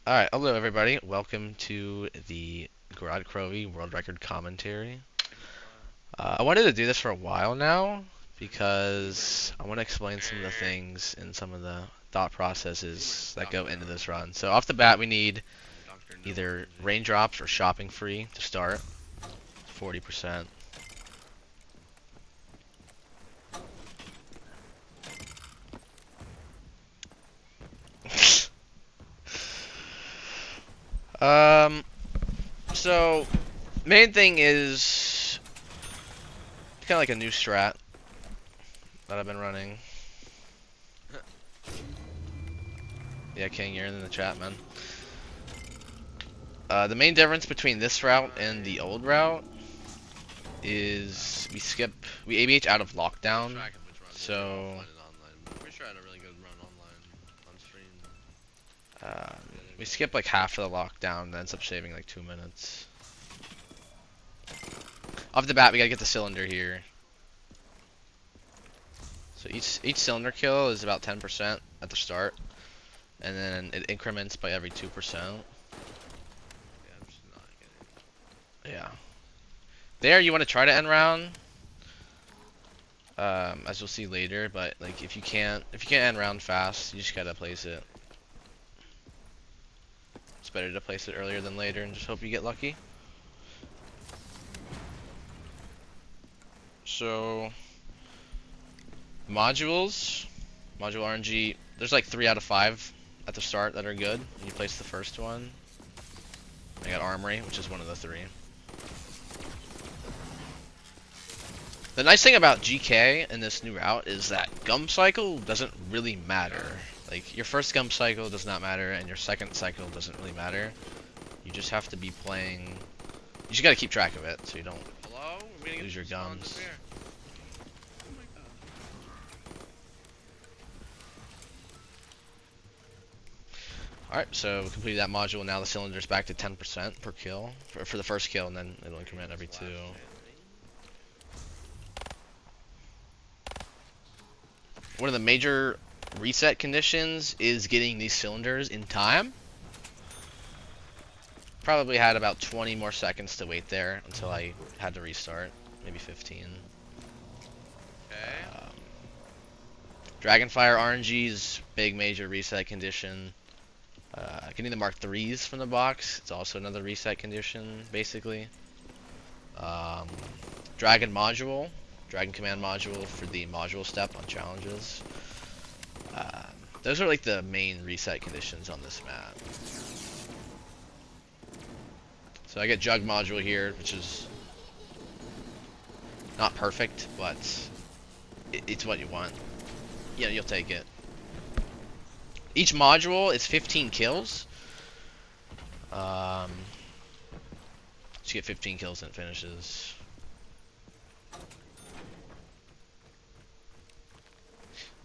Alright, hello everybody. Welcome to the Garage Crowy World Record Commentary. I wanted to do this for a while now because I want to explain some of the things and some of the thought processes that go into this run. So off the bat we need either raindrops or shopping free to start. 40%. Um, so main thing is kind of like a new strat that I've been running. Yeah, King, you're in the chat, man. The main difference between this route and the old route is we ABH out of lockdown. So we skip like half of the lockdown and ends up saving like 2 minutes. Off the bat, we gotta get the cylinder here. So each cylinder kill is about 10% at the start, and then it increments by every 2%. Yeah. There, you want to try to end round, as you'll see later. But like, if you can't end round fast, you just gotta place it. It's better to place it earlier than later, and just hope you get lucky. So, module RNG. There's like 3 out of 5 at the start that are good. You place the first one. I got armory, which is one of the 3. The nice thing about GK in this new route is that gum cycle doesn't really matter. Like, your first gum cycle does not matter, and your second cycle doesn't really matter. You just have to be playing. You just gotta keep track of it so you don't lose your gums. Alright, so we completed that module. Now the cylinder's back to 10% per kill for the first kill, and then it'll increment every 2. One of the major reset conditions is getting these cylinders in time. Probably had about 20 more seconds to wait there until I had to restart. Maybe 15. Okay. Dragonfire RNG's big major reset condition. Getting the Mark 3s from the box, it's also another reset condition, basically. Dragon Command module for the module step on challenges. Those are like the main reset conditions on this map. So I get Jug module here, which is not perfect, but it's what you want. Yeah, you'll take it. Each module is 15 kills. So you get 15 kills and it finishes.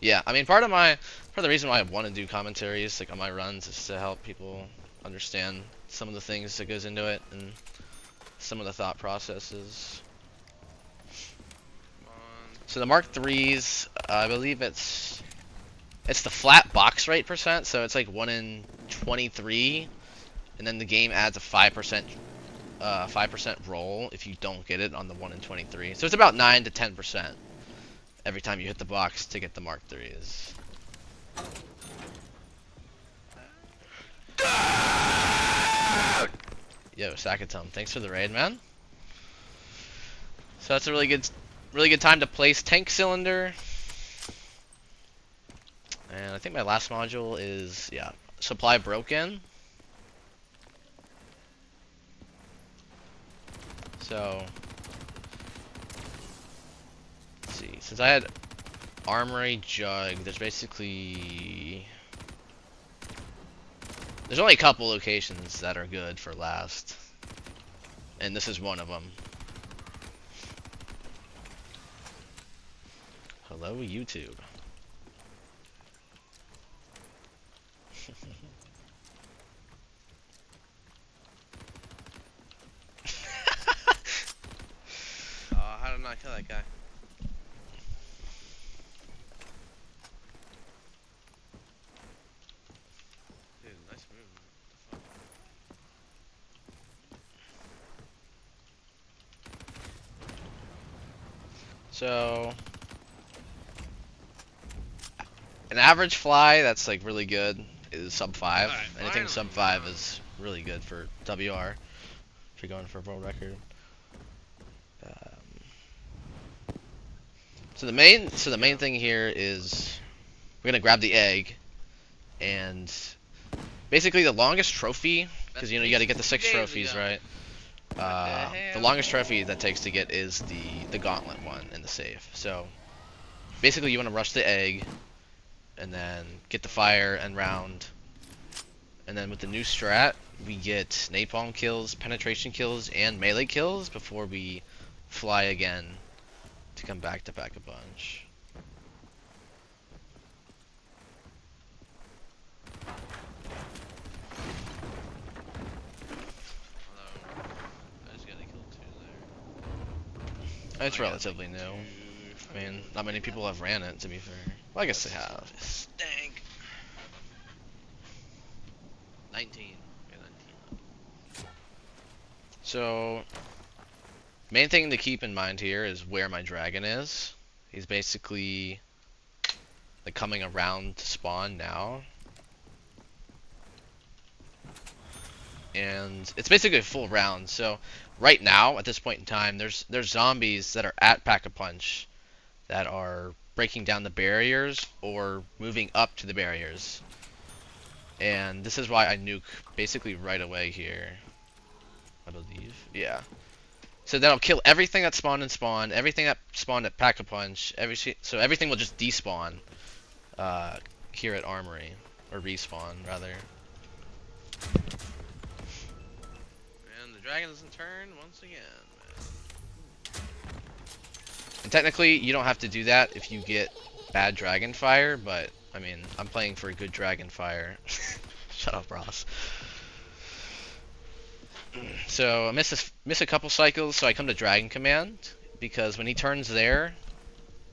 Yeah, I mean, part of the reason why I want to do commentaries like on my runs is to help people understand some of the things that goes into it and some of the thought processes. So the Mark 3s, I believe it's the flat box rate percent, so it's like 1 in 23, and then the game adds a 5% roll if you don't get it on the 1 in 23. So it's about 9 to 10% every time you hit the box to get the Mark 3s. Yo, Sakatum, thanks for the raid, man. So that's a really good time to place tank cylinder. And I think my last module is, yeah, supply broken. So, let's see. Since I had armory jug, there's only a couple locations that are good for last. And this is one of them. Hello, YouTube. How did I not kill that guy? Dude, nice move. So an average fly that's like really good is sub 5. Alright, Anything sub finally, 5 is really good for WR if you're going for a world record. So the main thing here is we're gonna grab the egg, and basically the longest trophy, because you know you got to get the 6 trophies, right? The longest trophy that takes to get is the gauntlet one in the safe. So basically you want to rush the egg, and then get the fire and round, and then with the new strat we get napalm kills, penetration kills, and melee kills before we fly again to come back to pack a bunch. Although, I just gotta kill 2 It's there. relatively new. I mean, not many people have ran it, to be fair. Well, I guess they have. Stank. 19. Yeah, 19. So, main thing to keep in mind here is where my dragon is. He's basically like coming around to spawn now. And it's basically a full round. So right now, at this point in time, there's zombies that are at Pack-a-Punch that are breaking down the barriers or moving up to the barriers. And this is why I nuke basically right away here, I believe. Yeah. So that'll kill everything that spawned in spawn, everything that spawned at Pack-a-Punch, so everything will just despawn here at Armory, or respawn rather. And the dragon doesn't turn once again, man. And technically, you don't have to do that if you get bad dragon fire, but I mean, I'm playing for a good dragon fire. Shut up, Ross. So I miss a couple cycles, so I come to Dragon Command because when he turns there,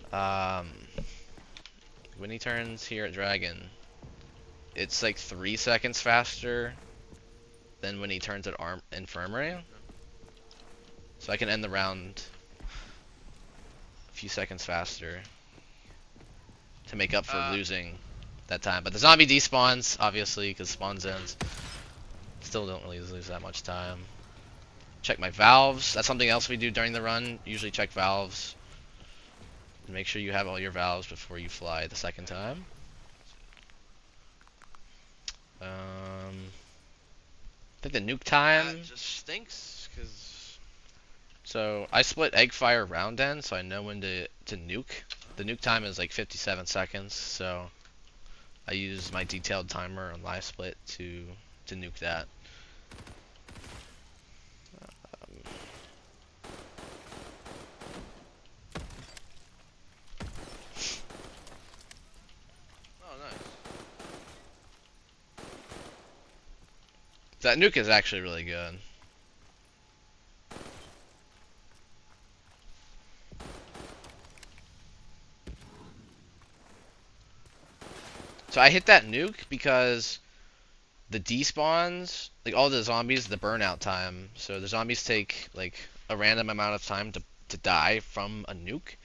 when he turns here at Dragon, it's like 3 seconds faster than when he turns at Infirmary. So I can end the round a few seconds faster to make up for losing that time. But the zombie despawns, obviously, because spawn zones. Still don't really lose that much time. Check my valves. That's something else we do during the run. Usually check valves. Make sure you have all your valves before you fly the second time. I think the nuke time. That just stinks, cause. So I split egg fire round end, so I know when to nuke. The nuke time is like 57 seconds, so I use my detailed timer on live split to nuke that. Oh, nice. That nuke is actually really good. So I hit that nuke because the despawns, like all the zombies, the burnout time. So the zombies take like a random amount of time to die from a nuke,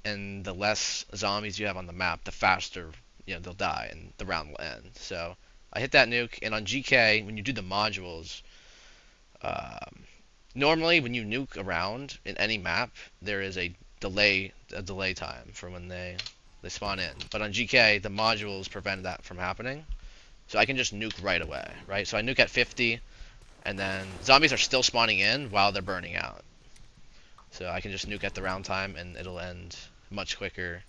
and the less zombies you have on the map, the faster they'll die and the round will end. So I hit that nuke, and on GK when you do the modules, normally when you nuke around in any map, there is a delay time for when they spawn in. But on GK, the modules prevent that from happening. So I can just nuke right away, right? So I nuke at 50, and then zombies are still spawning in while they're burning out. So I can just nuke at the round time, and it'll end much quicker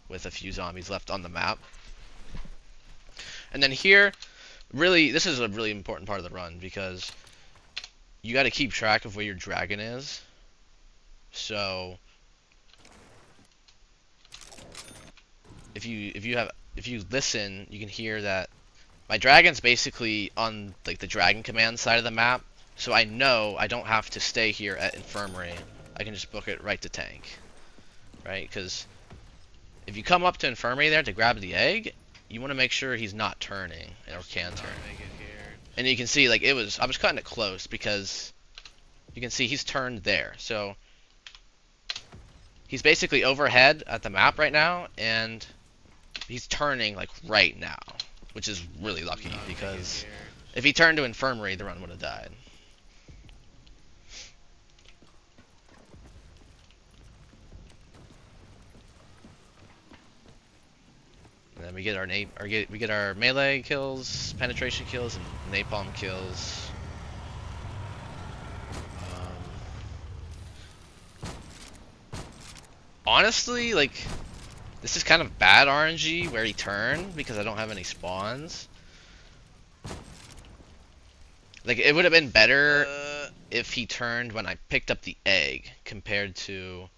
with a few zombies left on the map. And then here, really, this is a really important part of the run, because you got to keep track of where your dragon is. So if you listen, you can hear that my dragon's basically on like the dragon command side of the map, so I know I don't have to stay here at Infirmary. I can just book it right to tank, right? Because if you come up to Infirmary there to grab the egg, you want to make sure he's not turning or can turn. And you can see like I was cutting it close because you can see he's turned there. So He's basically overhead at the map right now, and he's turning like right now, which is really lucky because if he turned to infirmary, the run would have died. And then we get we get our melee kills, penetration kills, and napalm kills. Honestly, like this is kind of bad RNG where he turned because I don't have any spawns. Like it would have been better if he turned when I picked up the egg compared to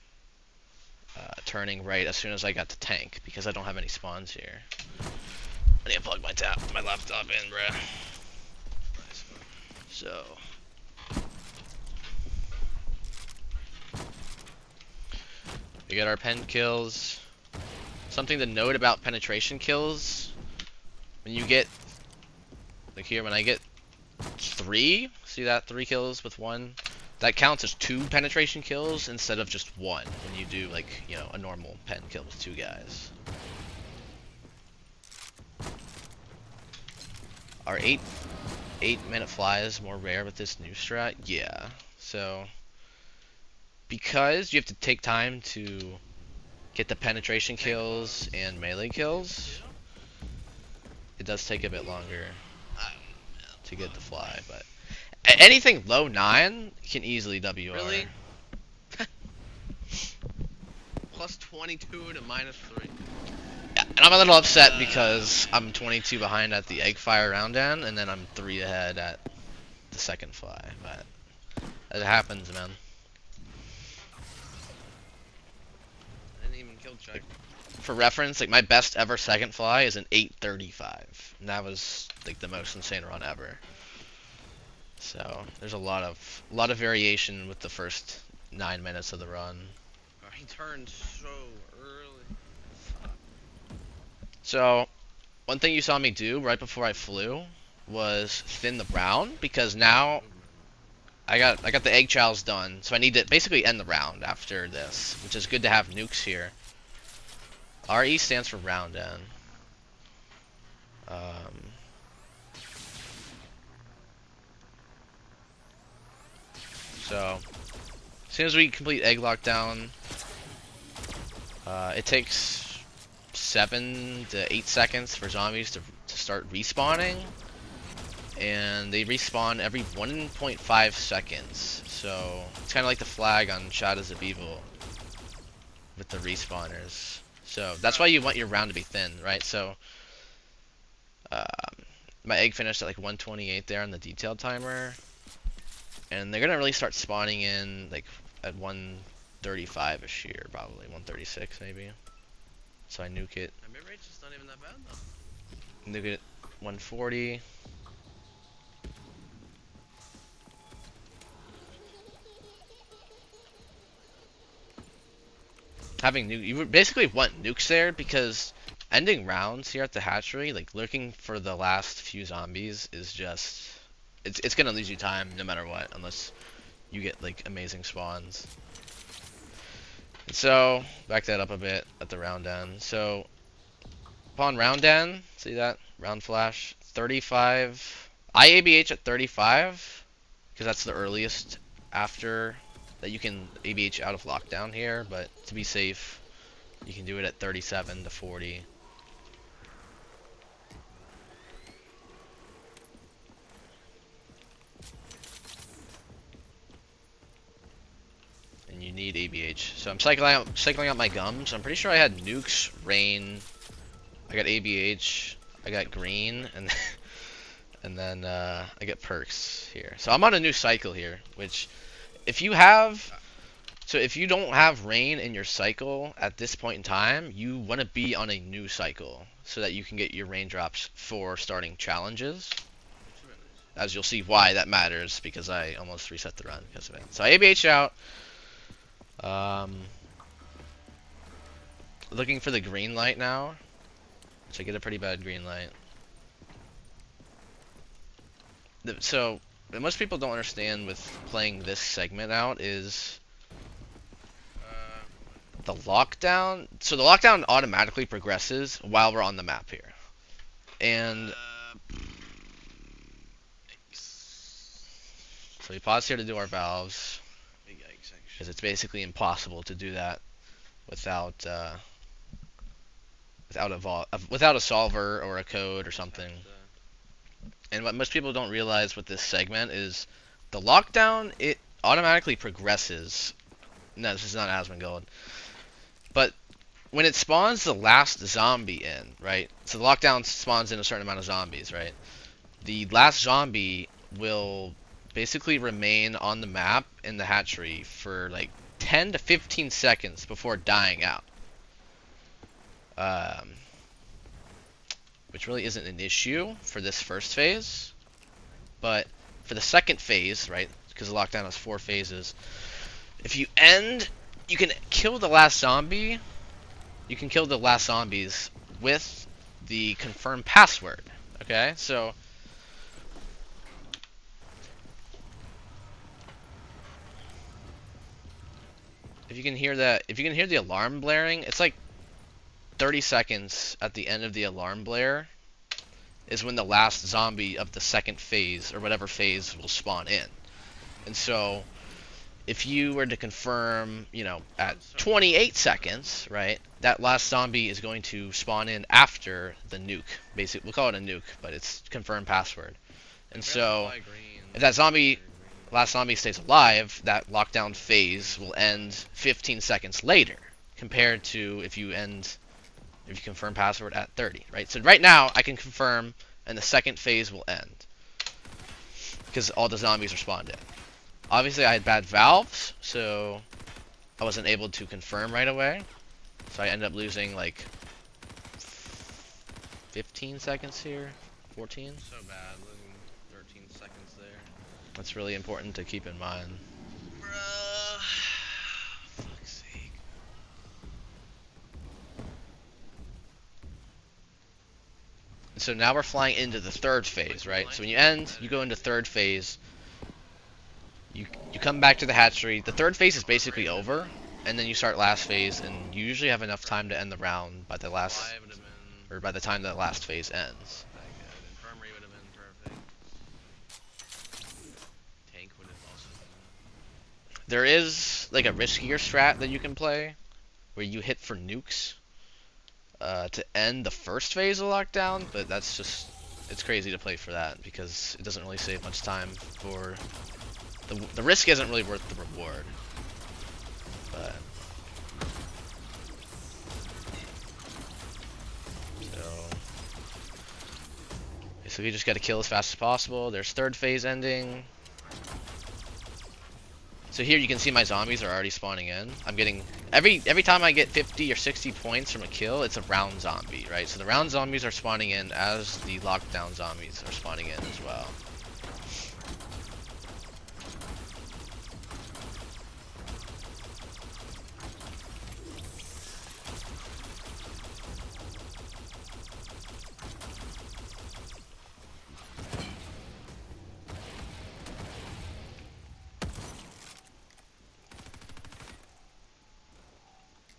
turning right as soon as I got to tank because I don't have any spawns here. I need to plug my laptop in, bruh. So we get our pen kills. Something to note about penetration kills: when you get like here, when I get 3, see that 3 kills with 1. That counts as 2 penetration kills instead of just 1 when you do like, you know, a normal pen kill with 2 guys. Our 8-minute fly is more rare with this new strat? Yeah. So because you have to take time to get the penetration kills and melee kills, it does take a bit longer to get the fly, but anything low 9 can easily WR. Really? Plus 22 to minus 3. Yeah, and I'm a little upset because I'm 22 behind at the egg fire round end, and then I'm 3 ahead at the second fly, but it happens, man. I didn't even kill check. For reference, like my best ever second fly is an 8:35, and that was like the most insane run ever. So there's a lot of variation with the first 9 minutes of the run. Oh, he turned so early. So one thing you saw me do right before I flew was thin the round because now I got the egg chows done, so I need to basically end the round after this, which is good to have nukes here. RE stands for round end. So as soon as we complete egg lockdown, it takes 7 to 8 seconds for zombies to start respawning, and they respawn every 1.5 seconds. So it's kind of like the flag on Shadows of Evil with the respawners. So that's why you want your round to be thin, right? So my egg finished at like 128 there on the detailed timer, and they're gonna really start spawning in like at 135ish here, probably 136 maybe. So I nuke it. My mid range is not even that bad though. Nuke it 140. Having you would basically want nukes there because ending rounds here at the hatchery, like looking for the last few zombies, is just it's gonna lose you time no matter what, unless you get like amazing spawns. And so back that up a bit at the round end. So upon round end, see that round flash 35. I ABH at 35 because that's the earliest after that you can ABH out of lockdown here, but to be safe, you can do it at 37 to 40. And you need ABH. So I'm cycling out my gums. I'm pretty sure I had nukes, rain, I got ABH, I got green, and and then I get perks here. So I'm on a new cycle here, which if you have So if you don't have rain in your cycle at this point in time, you want to be on a new cycle so that you can get your raindrops for starting challenges. As you'll see why that matters, because I almost reset the run because of it. So I ABH out. Looking for the green light now. So I get a pretty bad green light. So what most people don't understand with playing this segment out is the lockdown. So the lockdown automatically progresses while we're on the map here. And so we pause here to do our valves. Yikes, actually. Because it's basically impossible to do that without without a solver or a code or something. And what most people don't realize with this segment is the lockdown, it automatically progresses. No, this is not Asmongold. But when it spawns the last zombie in, right? So the lockdown spawns in a certain amount of zombies, right? The last zombie will basically remain on the map in the hatchery for like 10 to 15 seconds before dying out. Um, which really isn't an issue for this first phase. But for the second phase, right, because the lockdown has 4 phases, if you end, you can kill the last zombie, you can kill the last zombies with the confirmed password, okay? So, if you can hear that, if you can hear the alarm blaring, it's like 30 seconds at the end of the alarm blare is when the last zombie of the second phase, or whatever phase, will spawn in. And so, if you were to confirm, you know, at 28 seconds, right, that last zombie is going to spawn in after the nuke. Basically, we'll call it a nuke, but it's confirmed password. And so, if that last zombie stays alive, that lockdown phase will end 15 seconds later, compared to if you confirm password at 30, right? So right now, I can confirm, and the second phase will end, because all the zombies are spawned in. Obviously, I had bad valves, so I wasn't able to confirm right away. So I ended up losing like 15 seconds here, 14. So bad, losing 13 seconds there. That's really important to keep in mind. Bruh. Fuck's sake. So now we're flying into the third phase, right? So when you end, you go into third phase. You come back to the hatchery. The third phase is basically over, and then you start last phase, and you usually have enough time to end the round by the by the time the last phase ends. Infirmary would have been perfect. Tank would have also been. There is like a riskier strat that you can play, where you hit for nukes to end the first phase of lockdown, but it's crazy to play for that because it doesn't really save much time for the risk isn't really worth the reward. But so you just got to kill as fast as possible. There's third phase ending. So here you can see my zombies are already spawning in. I'm getting every time I get 50 or 60 points from a kill, it's a round zombie, right? So the round zombies are spawning in as the lockdown zombies are spawning in as well.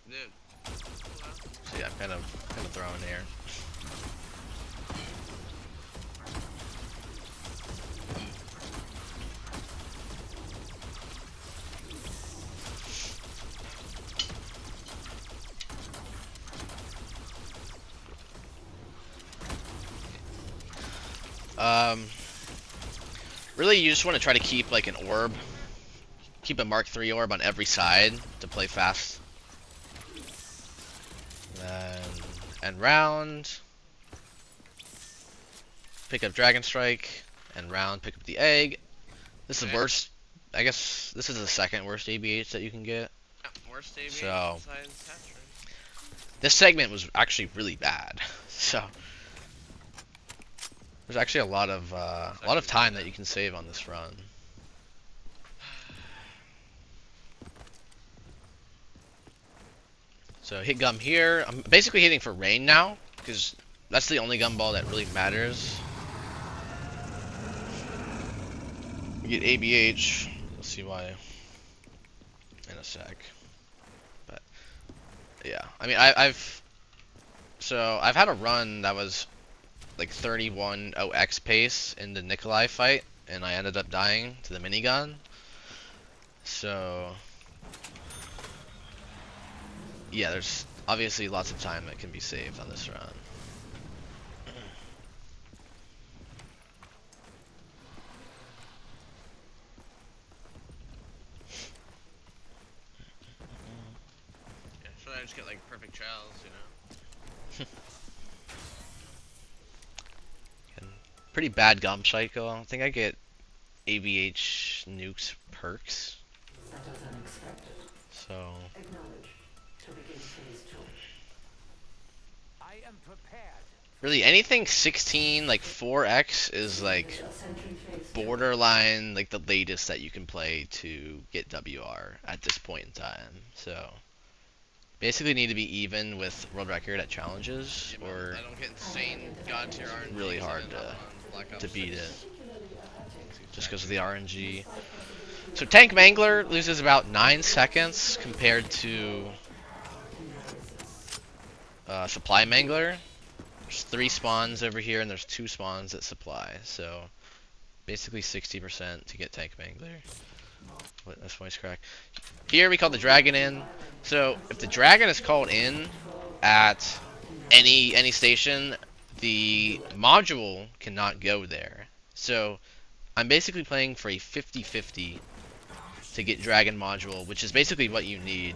Dude. So yeah, I'm kind of throwing here. Really, you just want to try to keep like an orb, keep a Mark III orb on every side to play fast. And round, pick up Dragon Strike, and round, pick up the egg. This is the worst. I guess this is the second worst ABH that you can get. Worst ABH So besides hatchery. this segment was actually really bad. So there's actually a lot of time that you can save on this run. So hit gum here. I'm basically hitting for rain now because that's the only gumball that really matters. We get ABH. You'll see why in a sec. But Yeah, I mean, I've had a run that was like 31 OX pace in the Nikolai fight, and I ended up dying to the minigun. So yeah, there's obviously lots of time that can be saved on this run. Yeah, should I just get like perfect trials, you know? And pretty bad gum cycle. I think I get ABH nukes perks. That was unexpected. So Acknowledge. To begin phase 2. I am prepared. really anything 16 like 4x is like Initial sentry phase 2. borderline like the latest that you can play to get WR at this point in time. So basically need to be even with world record at challenges Yeah, man, or I don't get insane god tier RNG. really hard on Black Ops to beat 6. it just because of the RNG. So Tank Mangler loses about 9 seconds compared to Supply Mangler. There's 3 spawns over here and there's 2 spawns at Supply. So basically 60% to get Tank Mangler. What, that's voice crack. Here we call the dragon in. So if the dragon is called in at any station, the module cannot go there. So I'm basically playing for a 50-50 to get dragon module, which is basically what you need.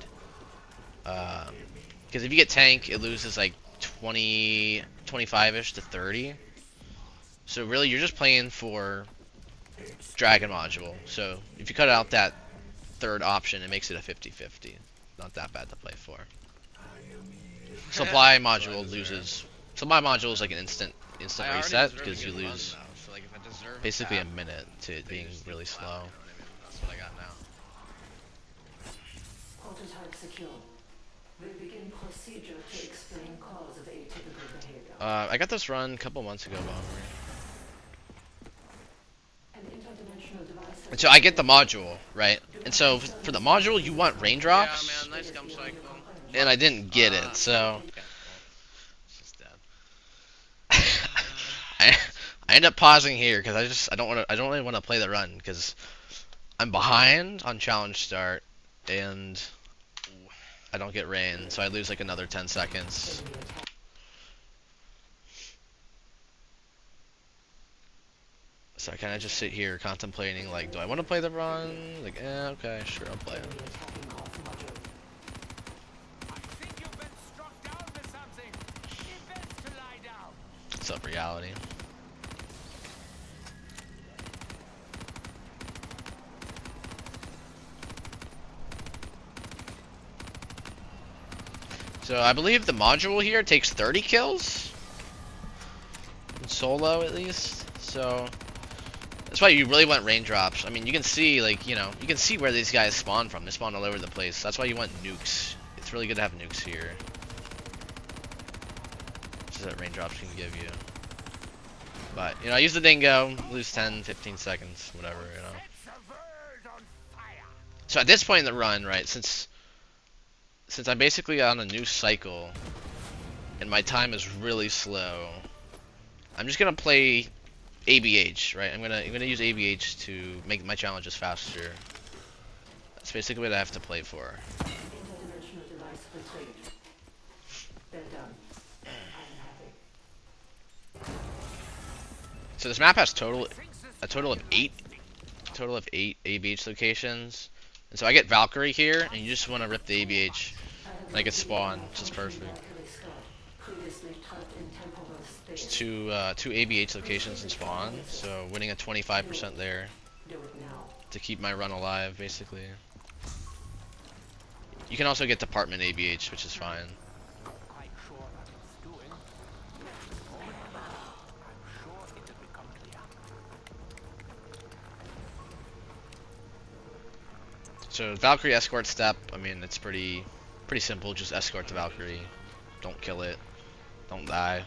Because if you get tank, it loses like 20, 25-ish to 30. So really, you're just playing for dragon module. So if you cut out that third option, it makes it a 50-50. Not that bad to play for. Supply module loses. Supply module is like an instant I already reset deserve a because you good run, lose though, so like if I deserve basically a that, minute to it they being just really need to slow. allow it, you know what I mean? That's what I got now. Prototype secure. We begin procedure to explain cause of atypical behavior. I got this run a couple months ago, Bomber. An interdimensional device And so I get the module, right? And so for the module, you want raindrops, Yeah, man, nice gum cycle. and I didn't get it. So Okay, well, it's just dead. I end up pausing here because I don't really want to play the run because I'm behind on challenge start and I don't get rain, so I lose like another 10 seconds. So I kind of just sit here contemplating, like, do I want to play the run? Like, okay, sure, I'll play it. I think you've been struck down with something. It best to lie down. What's up, reality? So I believe the module here takes 30 kills? In solo, at least. So that's why you really want raindrops. I mean, you can see, like, you know, you can see where these guys spawn from. They spawn all over the place. That's why you want nukes. It's really good to have nukes here. Just that raindrops can give you. But, you know, I use the dingo, lose 10, 15 seconds, whatever, you know. It's a world on fire. So at this point in the run, right, since I'm basically on a new cycle, and my time is really slow, I'm just gonna play ABH, right? I'm gonna use ABH to make my challenges faster. That's basically what I have to play for. Interdimensional device retrieved. Well done. I am happy. So this map has a total of Eight. of 8 ABH locations. And so I get Valkyrie here, and you just want to rip the ABH, and I get spawn, which is perfect. There's two ABH locations in spawn, so winning a 25% there Do it now. to keep my run alive, basically. You can also get department ABH, which is fine. Quite sure what it's doing. I'm sure it will become clear. So Valkyrie escort step, I mean, it's pretty simple. Just escort the Valkyrie. Don't kill it. Don't die.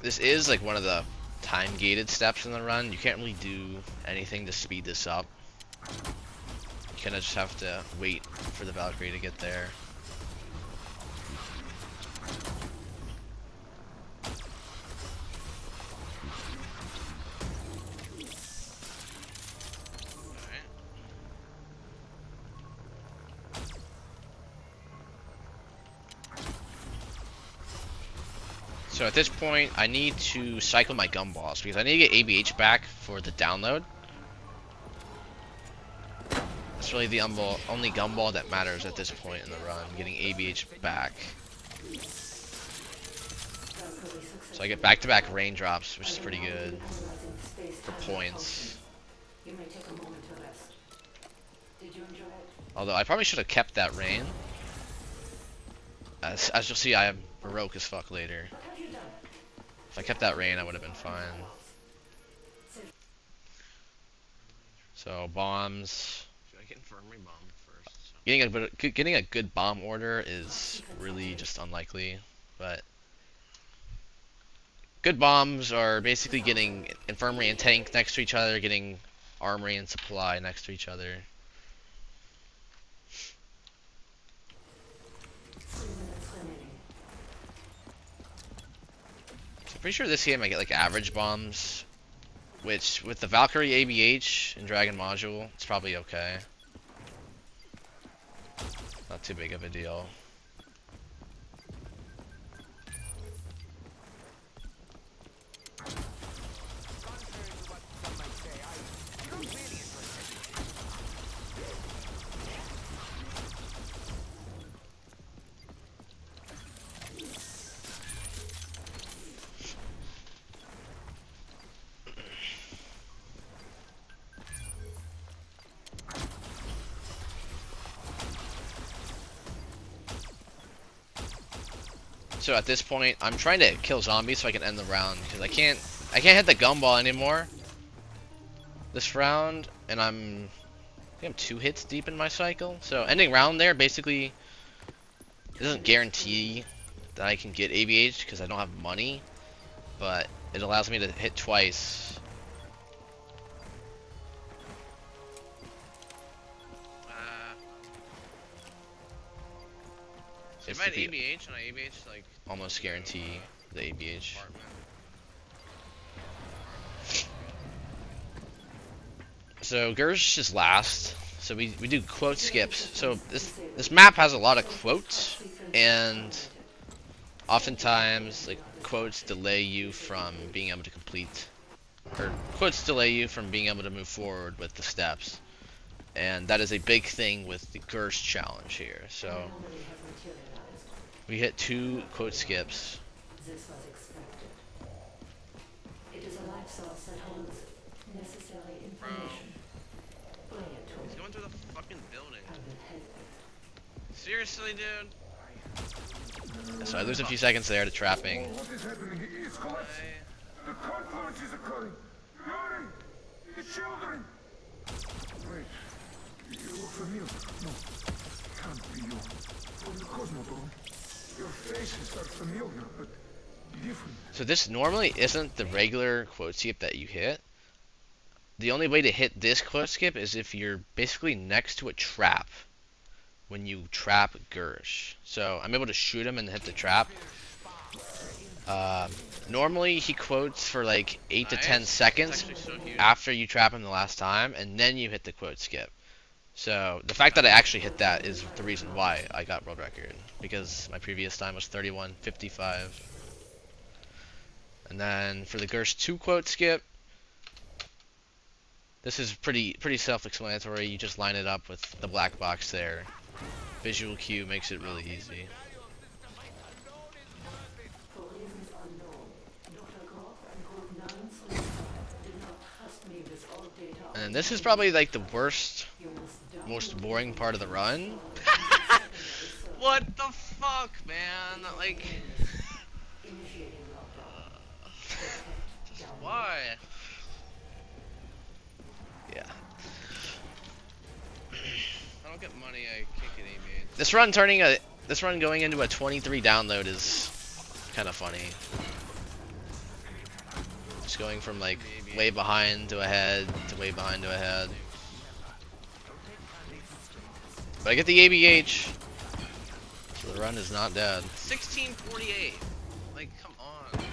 this is like one of the time-gated steps in the run. You can't really do anything to speed this up. You kind of just have to wait for the Valkyrie to get there. Alright. So at this point, I need to cycle my gumballs because I need to get ABH back for the download. That's really the only gumball that matters at this point in the run, getting ABH back. So I get back-to-back raindrops, which is pretty good for points. You may take a moment to rest. Did you enjoy it? Although I probably should have kept that rain. As you'll see, I am Baroque as fuck later. What have you done? If I kept that rain, I would have been fine. So bombs. Should I get infirmary bomb first? So. Getting a good bomb order is really just unlikely, but good bombs are basically getting infirmary and tank next to each other, getting armory and supply next to each other. 3 minutes remaining. So I'm pretty sure this game I get like average bombs, which with the Valkyrie ABH and Dragon Module, it's probably okay. Not too big of a deal. Contrary to what some might say, I don't really enjoy technique. So at this point, I'm trying to kill zombies so I can end the round because I can't hit the gumball anymore this round, and I think I'm 2 hits deep in my cycle. So ending round there basically doesn't guarantee that I can get ABH because I don't have money, but it allows me to hit twice. So if I had Basically, ABH and I ABH like almost guarantee the ABH. apartment. So Gersh is last. So we do quote skips. So this map has a lot of quotes, and oftentimes like quotes delay you from being able to complete, or quotes delay you from being able to move forward with the steps. And that is a big thing with the Gersh challenge here. So Anomaly has materialized. we hit 2 quote skips. This was expected. It is a life source that holds necessary information. Bring it to He's me. going through the fucking building. I will help. Seriously, dude? So I lose a few seconds there to trapping. What is happening? It's collapsing. I... The confluence is occurring. Hurry! The children! Wait. You look familiar. No. Can't be you. From the Cosmodrome. Your faces are familiar, but different. So this normally isn't the regular quote skip that you hit. The only way to hit this quote skip is if you're basically next to a trap when you trap Gersh. So I'm able to shoot him and hit the trap. Normally he quotes for like 8 to 10 Nice. seconds It's actually so huge. after you trap him the last time, and then you hit the quote skip. So the fact that I actually hit that is the reason why I got world record, because my previous time was 31:55. And then for the Gersh 2 quote skip, this is pretty self-explanatory. You just line it up with the black box there. Visual cue makes it really easy. For reasons unknown, Dr. Groff and Group 9 did not trust me with all data. And this is probably like the worst, You must most boring part of the run. What the fuck, man? Like, initiating lockdown. just why? Yeah. I don't get money, I can't get ABH. This run going into a 23 download is kind of funny. It's going from like way behind to ahead to way behind to ahead. But I get the ABH, so the run is not dead. 1648. Like, come on.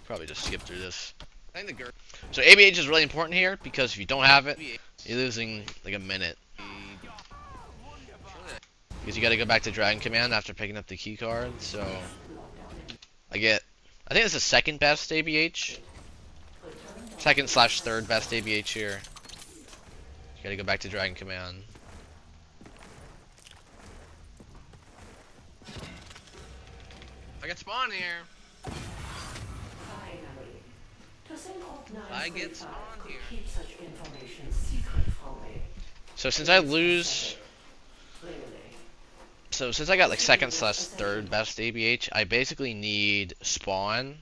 Probably just skip through this. I think the girl. So ABH is really important here because if you don't have it, you're losing like a minute. Because you gotta go back to Dragon Command after picking up the key card, so I think it's the second best ABH. Second slash third best ABH here. You gotta go back to Dragon Command. I got spawn here. Finally. To think Alt I 935 get spawn could here. keep such information secret from me. So since I lose, Clearly. so since I got like second slash third best ABH, I basically need spawn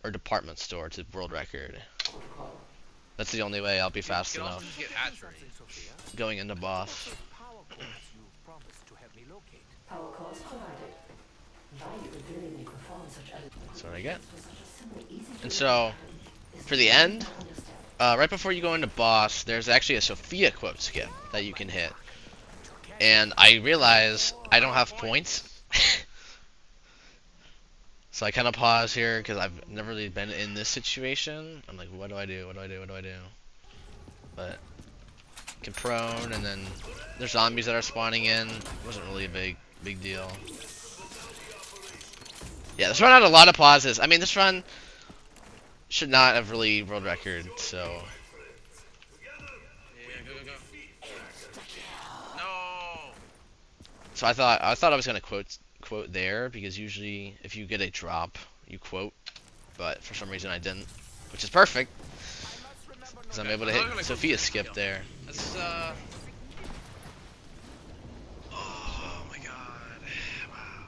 or department store to world record. Protocol. That's the only way I'll be fast You can also enough just get hatchery. going into boss. Power cords you promised to have me locate. Power cores provided. Why you would really make perform such a That's what I get. for such a simple, easy to And so, is for the end, not understand. right before you go into boss, there's actually a Sophia quote skip that you can hit. And I realize I don't have points. So I kind of pause here because I've never really been in this situation. I'm like, what do I do? What do I do? What do I do? But can prone, and then there's zombies that are spawning in. It wasn't really a big deal. Yeah, this run had a lot of pauses. I mean, this run should not have really world record. So Yeah, go. No. so I thought I was gonna quote there because usually if you get a drop, you quote. But for some reason I didn't, which is perfect because I'm able to hit Sophia skip there. That's Oh my god. Wow.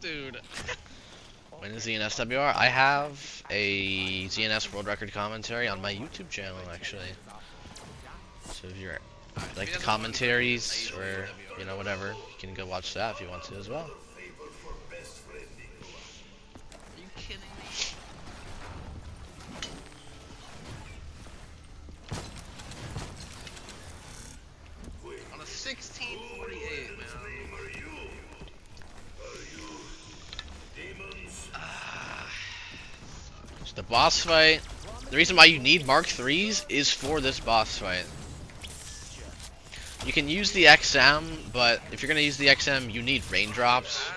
Dude. When is ZNS WR? I have a ZNS world record commentary on my YouTube channel actually. So if you're like the commentaries or you know whatever, you can go watch that if you want to as well. Are you kidding me? On a 1648, man. So the boss fight, the reason why you need Mark 3s is for this boss fight. You can use the XM, but if you're gonna use the XM, you need raindrops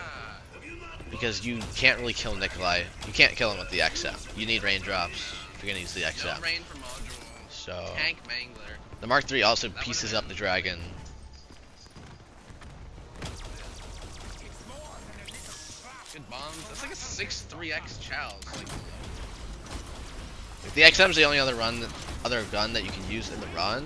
because you can't really kill Nikolai. You can't kill him with the XM. You need raindrops if you're gonna use the No XM. rain for module. So Tank Mangler. the Mark 3 also pieces up the dragon. Good bombs. That's like a 6-3x Chow's. Like, The XM's the only other gun that you can use in the run.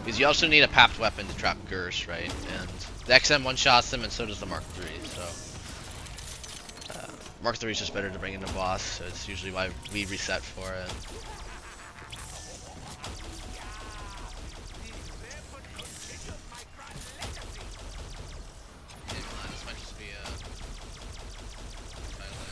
Because you also need a papped weapon to trap Gersh, right? And the XM one-shots them, and so does the Mark 3. So Mark 3 is just better to bring in the boss, so it's usually why we reset for it. this might just be a highlight.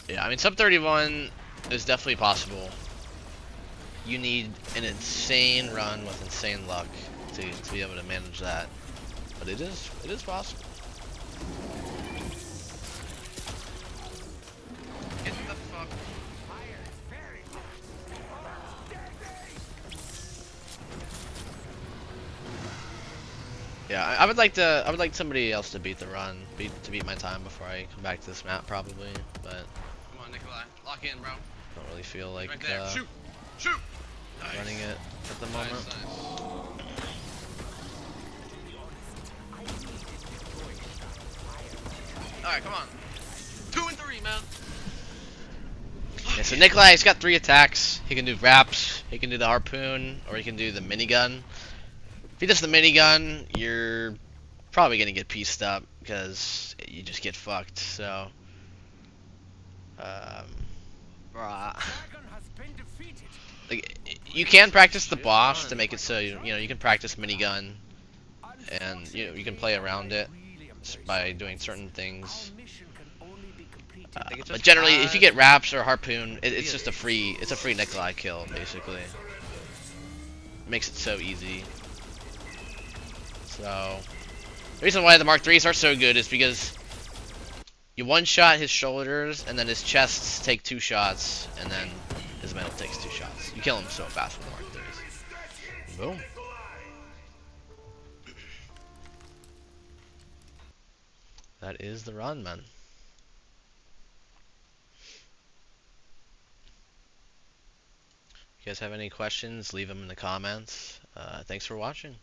Yeah, I mean, sub 31 is definitely possible. You need an insane run with insane luck to be able to manage that. But it is possible. Get the fuck. Yeah, I would like somebody else to beat the run, to beat my time before I come back to this map probably, but Come on, Nikolai. Lock in, bro. don't really feel like Right there. Shoot. Shoot. Nice. running it at the moment. Nice. Alright, come on. 2 and 3, man. Yeah, so Nikolai's got 3 attacks. He can do wraps, he can do the harpoon, or he can do the minigun. If he does the minigun, you're probably gonna get pieced up because you just get fucked. So, bruh. been defeated. Like, you can practice the boss to make it so you can practice minigun, and you can play around it by doing certain things. Our mission can only be completed. Like, it But just generally, if you get has- Raps or Harpoon, it's just a free Nikolai kill basically. Makes it so easy. So the reason why the Mark IIIs are so good is because you one-shot his shoulders, and then his chests take 2 shots, and then his metal takes 2 shots. You kill him so fast with the Mark IIIs. Boom. That is the run, man. If you guys have any questions, leave them in the comments. Thanks for watching.